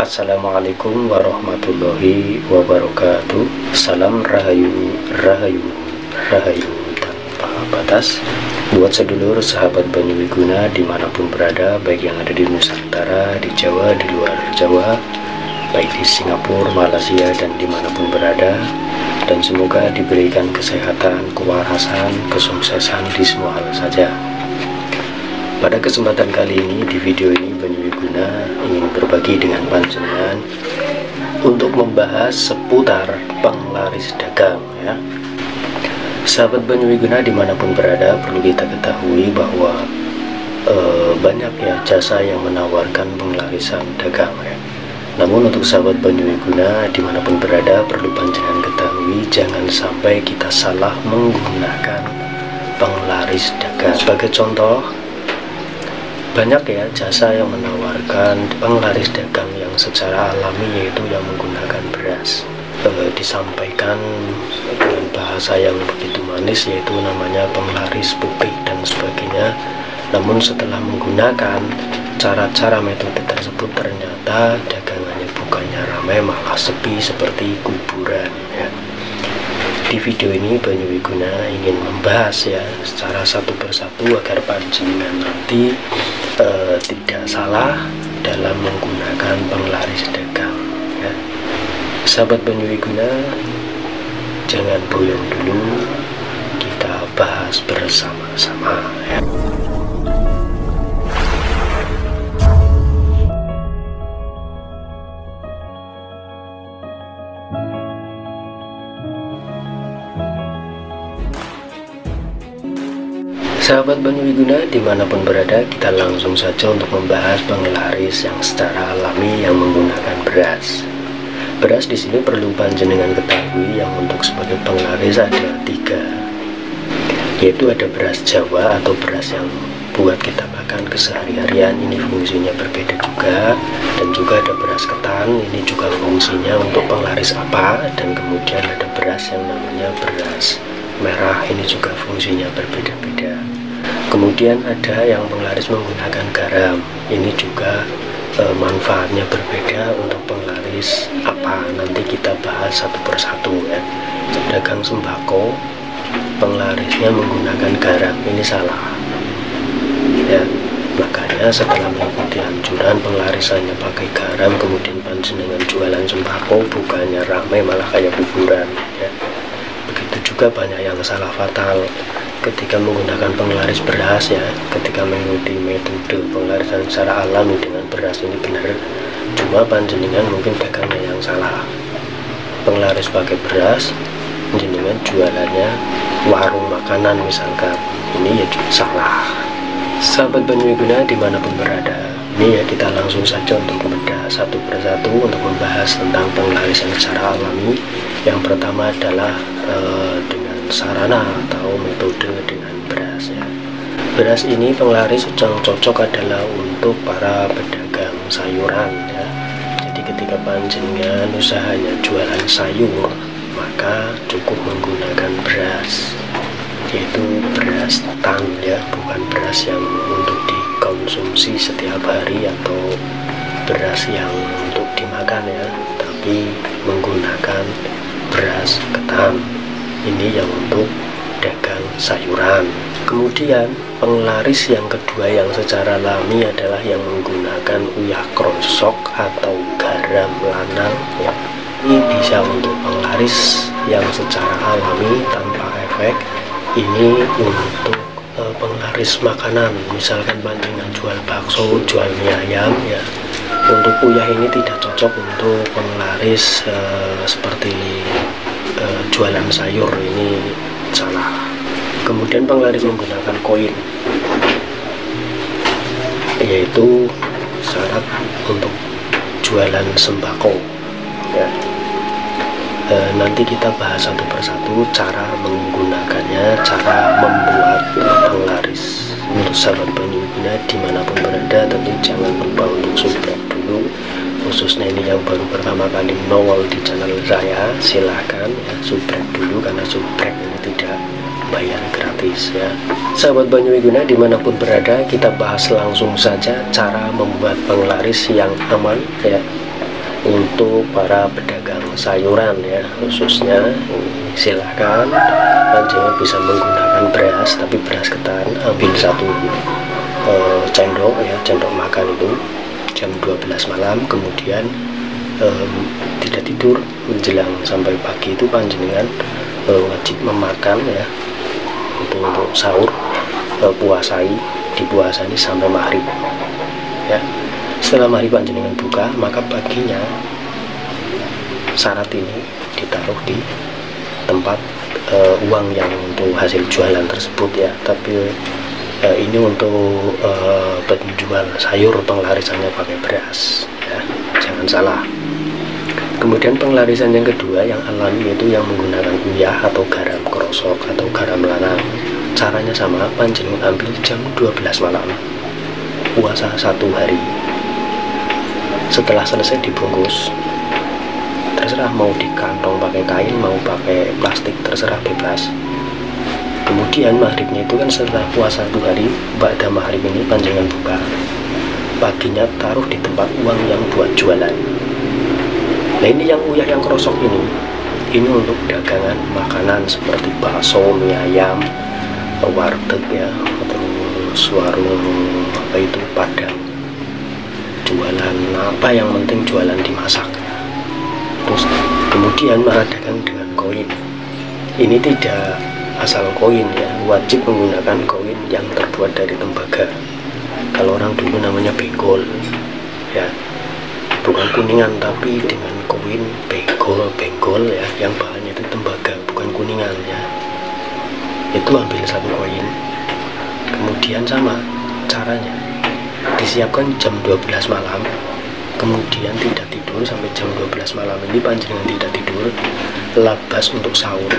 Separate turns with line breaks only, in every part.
Assalamualaikum warahmatullahi wabarakatuh. Salam rahayu, rahayu, rahayu tanpa batas. Buat sedulur sahabat Banyuwiguna dimanapun berada, baik yang ada di Nusantara, di Jawa, di luar Jawa, baik di Singapura, Malaysia, dan dimanapun berada. Dan semoga diberikan kesehatan, kewarasan, kesuksesan di semua hal saja. Pada kesempatan kali ini, di video ini Banyuwiguna ingin berbagi dengan panjenengan untuk membahas seputar penglaris dagang ya. Sahabat Banyuwiguna dimanapun berada, perlu kita ketahui bahwa banyak ya jasa yang menawarkan penglarisan dagang ya. Namun untuk sahabat Banyuwiguna dimanapun berada, perlu panjenengan ketahui jangan sampai kita salah menggunakan penglaris dagang. Sebagai contoh, banyak ya jasa yang menawarkan penglaris dagang yang secara alami, yaitu yang menggunakan beras. Disampaikan dengan bahasa yang begitu manis, yaitu namanya penglaris pupik dan sebagainya. Namun setelah menggunakan cara-cara metode tersebut, ternyata dagangannya bukannya ramai, malah sepi seperti kuburan ya. Di video ini Banyuwiguna ingin membahas ya secara satu persatu agar panjenengan nanti tidak salah dalam menggunakan penglaris dagang ya. Sahabat Banyuwiguna, jangan boyong dulu, kita bahas bersama-sama ya. Sahabat Banyuwiguna dimanapun berada, kita langsung saja untuk membahas penglaris yang secara alami yang menggunakan beras. Beras di sini perlu panjenengan ketahui yang untuk sebagai penglaris ada 3, yaitu ada beras Jawa atau beras yang buat kita makan kesehari-harian, ini fungsinya berbeda juga. Dan juga ada beras ketan, ini juga fungsinya untuk penglaris apa. Dan kemudian ada beras yang namanya beras merah, ini juga fungsinya berbeda-beda. Kemudian ada yang penglaris menggunakan garam, ini juga manfaatnya berbeda untuk penglaris apa, nanti kita bahas satu persatu ya. Dagang sembako penglarisnya menggunakan garam, ini salah ya. Makanya setelah mengikuti anjuran penglarisannya pakai garam, kemudian panjenengan jualan sembako, bukannya ramai malah kayak kuburan ya. Begitu juga banyak yang salah fatal ketika menggunakan penglaris beras ya. Ketika mengikuti metode penglarisan secara alami dengan beras ini benar, cuma panjenengan mungkin dagangnya yang salah. Penglaris pakai beras, panjenengan jualannya warung makanan misalkan, ini ya juga salah. Sahabat Banyuwiguna dimanapun berada, ini ya kita langsung saja untuk membedah satu persatu untuk membahas tentang penglarisan secara alami. Yang pertama adalah dengan sarana atau metode dengan beras ya. Beras ini penglaris yang cocok adalah untuk para pedagang sayuran ya. Jadi ketika panjenengan usahanya jualan sayur, maka cukup menggunakan beras, yaitu beras tan ya, bukan beras yang untuk dikonsumsi setiap hari atau beras yang untuk dimakan ya, tapi menggunakan beras ketan, ini yang untuk dagang sayuran. Kemudian penglaris yang kedua yang secara alami adalah yang menggunakan uyah krosok atau garam lanang ya. Ini bisa untuk penglaris yang secara alami tanpa efek. Ini untuk penglaris makanan, misalkan panjenengan jual bakso, jual mie ayam ya. Untuk uyah ini tidak cocok untuk penglaris seperti jualan sayur, ini salah. Kemudian penglaris menggunakan koin, yaitu syarat untuk jualan sembako ya. Nanti kita bahas satu persatu cara menggunakannya, cara membuat penglaris. Untuk sahabat Banyuwiguna dimanapun berada, tentu jangan lupa untuk subscribe dulu, khususnya ini yang baru pertama kali nongol di channel saya, silahkan ya subscribe dulu, karena subscribe ini tidak bayar gratis ya. Sahabat Banyuwiguna dimanapun berada, kita bahas langsung saja cara membuat penglaris yang aman ya. Untuk para pedagang sayuran ya khususnya, silahkan panjenengan bisa menggunakan beras, tapi beras ketan. Ambil 1 sendok ya, sendok makan itu jam 12 malam. Kemudian tidak tidur menjelang sampai pagi itu panjenengan wajib memakan ya, untuk sahur, dipuasai sampai maghrib ya. Setelah maghrib panjenengan buka, maka paginya syarat ini ditaruh di tempat uang yang untuk hasil jualan tersebut ya. Tapi ini untuk penjual sayur penglarisannya pakai beras ya, jangan salah. Kemudian penglarisan yang kedua yang alami, yaitu yang menggunakan uyah atau garam krosok atau garam lanang. Caranya sama, panjenengan ambil jam 12 malam, puasa 1 hari. Setelah selesai dibungkus, terserah mau di kantong pakai kain, mau pakai plastik, terserah bebas. Kemudian maghribnya itu kan setelah puasa 1 hari, ba'da maghrib ini panjenengan buka, paginya taruh di tempat uang yang buat jualan. Nah ini yang uyah yang krosok ini untuk dagangan makanan seperti bakso, mie ayam, warteg ya, terus warung Padang, jualan apa yang penting jualan dimasak. Terus kemudian dagang dengan koin. Ini tidak asal koin ya, wajib menggunakan koin yang terbuat dari tembaga. Kalau orang dulu namanya benggol ya, bukan kuningan tapi dengan koin benggol ya, yang bahannya itu tembaga bukan kuningan ya. Itu ambil 1 koin. Kemudian sama caranya, disiapkan jam 12 malam, kemudian tidak tidur sampai jam 12 malam. Ini panjenengan tidak tidur, labas untuk sahur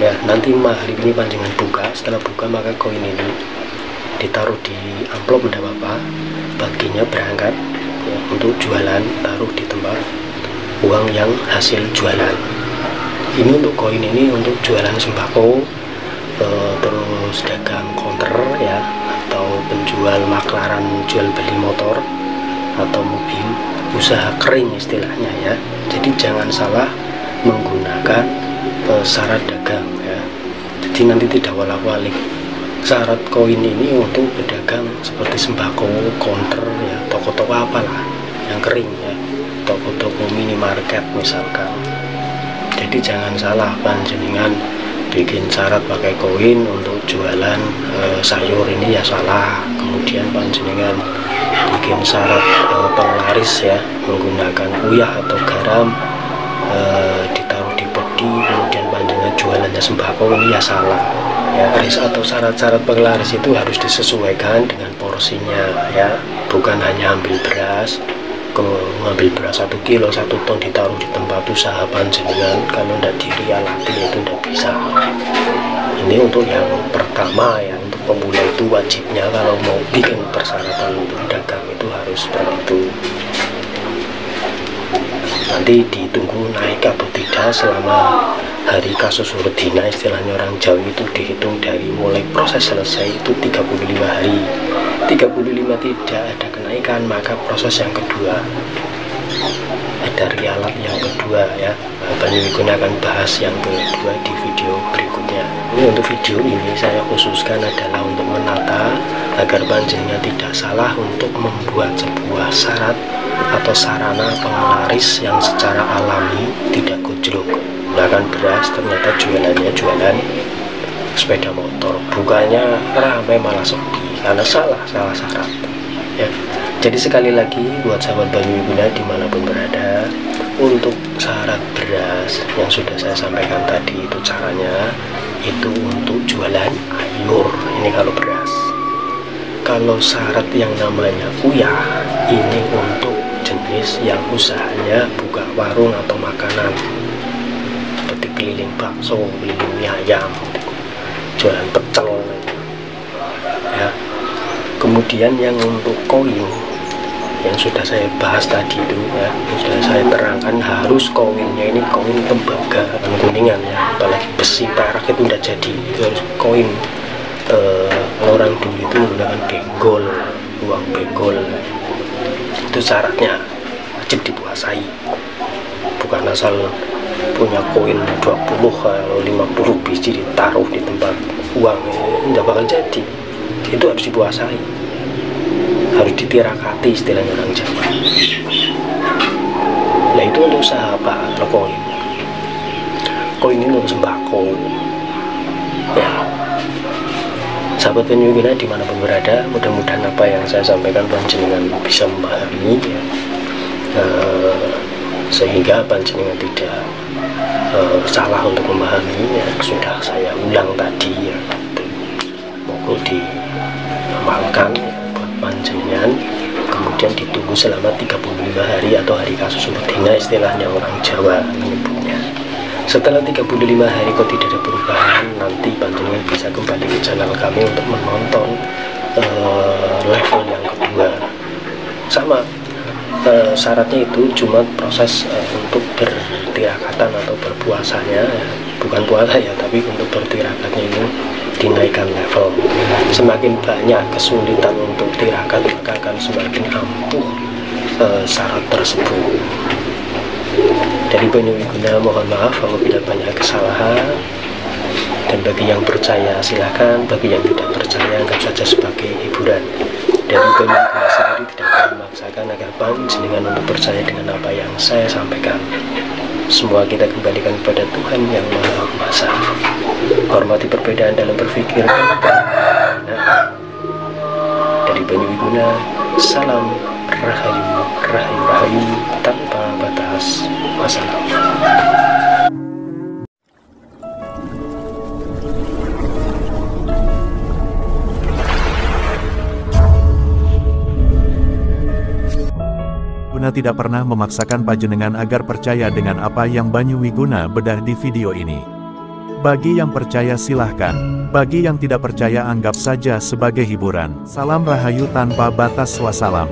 ya. Nanti maghrib ini panjenengan buka, setelah buka maka koin ini ditaruh di amplop, tidak apa-apa. Paginya berangkat ya, untuk jualan, taruh di tempat uang yang hasil jualan. Ini untuk koin ini untuk jualan sembako, terus dagang konter ya, atau penjual maklaran, jual beli motor atau mobil, usaha kering istilahnya ya. Jadi jangan salah menggunakan syarat dagang ya. Jadi nanti tidak walak-walik. Syarat koin ini untuk pedagang seperti sembako, konter ya, toko-toko apalah yang kering ya, toko-toko minimarket misalkan. Jadi jangan salah, panjenengan bikin syarat pakai koin untuk jualan sayur ini ya salah. Kemudian panjenengan bikin syarat penglaris ya, menggunakan uyah atau garam ditaruh di peti, kemudian panjenengan jualannya sembako, ini ya salah ya. Atau syarat-syarat penglaris itu harus disesuaikan dengan porsinya ya, bukan hanya ambil beras, mengambil beras 1 kilo 1 ton ditaruh di tempat usaha panjenengan, kalau tidak dirialati itu tidak bisa. Ini untuk yang pertama ya, untuk pemula itu wajibnya kalau mau bikin persyaratan untuk dagang itu harus seperti itu. Nanti ditunggu naik atau tidak selama hari kasus rutina, istilahnya orang Jawa itu dihitung dari mulai proses selesai itu 35 hari. 35 tidak ada kenaikan, maka proses yang kedua, ada rialat yang kedua ya. Panjenengan akan bahas yang kedua di video berikutnya. Ini untuk video ini saya khususkan adalah untuk menata agar panjenengan tidak salah untuk membuat sebuah syarat atau sarana penglaris yang secara alami tidak gojlok. Gunakan beras, ternyata jualannya jualan sepeda motor, bukannya ramai malah sepi karena salah syarat ya. Jadi sekali lagi buat sahabat Banyu Wiguna dimanapun berada, untuk syarat beras yang sudah saya sampaikan tadi itu caranya itu untuk jualan ayur, ini kalau beras. Kalau syarat yang namanya uyah ini untuk jenis yang usahanya buka warung atau makanan seperti keliling bakso, keliling mie ayam, jualan pecel ya. Kemudian yang untuk koin yang sudah saya bahas tadi itu ya, sudah saya terangkan, harus koinnya ini koin tembaga, bukan kuningan ya, apalagi besi perak itu tidak jadi, itu harus koin. Orang dulu itu menggunakan benggol, uang benggol, itu syaratnya wajib dibuat. dikuasai. Bukan asal punya koin 20 kalau 50 biji ditaruh di tempat uang, nggak bakal jadi. Itu harus dikuasai, harus ditirakati istilahnya orang Jawa. Nah itu untuk usaha apa? Kalau koin ini untuk sembako ya. Sahabat Banyu Wiguna dimanapun berada, mudah-mudahan apa yang saya sampaikan panjenengan bisa memahami ya. Sehingga panjenengan tidak salah untuk memahami ya. Sudah saya ulang tadi ya, moga diamalkan ya, buat panjenengan. Kemudian ditunggu selama 35 hari atau hari kasus betina istilahnya orang Jawa menyebutnya. Setelah 35 hari kok tidak ada perubahan, nanti panjenengan bisa kembali ke channel kami untuk menonton level yang kedua. Sama syaratnya itu cuma proses untuk bertirakatan atau berpuasanya ya. Bukan puasa ya, tapi untuk bertirakatnya ini dinaikkan level. Semakin banyak kesulitan untuk tirakat, maka akan semakin ampuh syarat tersebut. Dari Banyu Wiguna mohon maaf apabila banyak kesalahan, dan bagi yang percaya silahkan, bagi yang tidak percaya anggap saja sebagai hiburan. Dari Banyu Wiguna sendiri tidak akan memaksakan agar panjenengan untuk percaya dengan apa yang saya sampaikan. Semua kita kembalikan kepada Tuhan yang Maha Kuasa. Hormati perbedaan dalam berpikir. Dari Banyu Wiguna, salam rahayu, rahayu, rahayu tanpa batas. Wassalam.
Wiguna tidak pernah memaksakan panjenengan agar percaya dengan apa yang Banyu Wiguna bedah di video ini. Bagi yang percaya silahkan, bagi yang tidak percaya anggap saja sebagai hiburan. Salam rahayu tanpa batas, wassalam.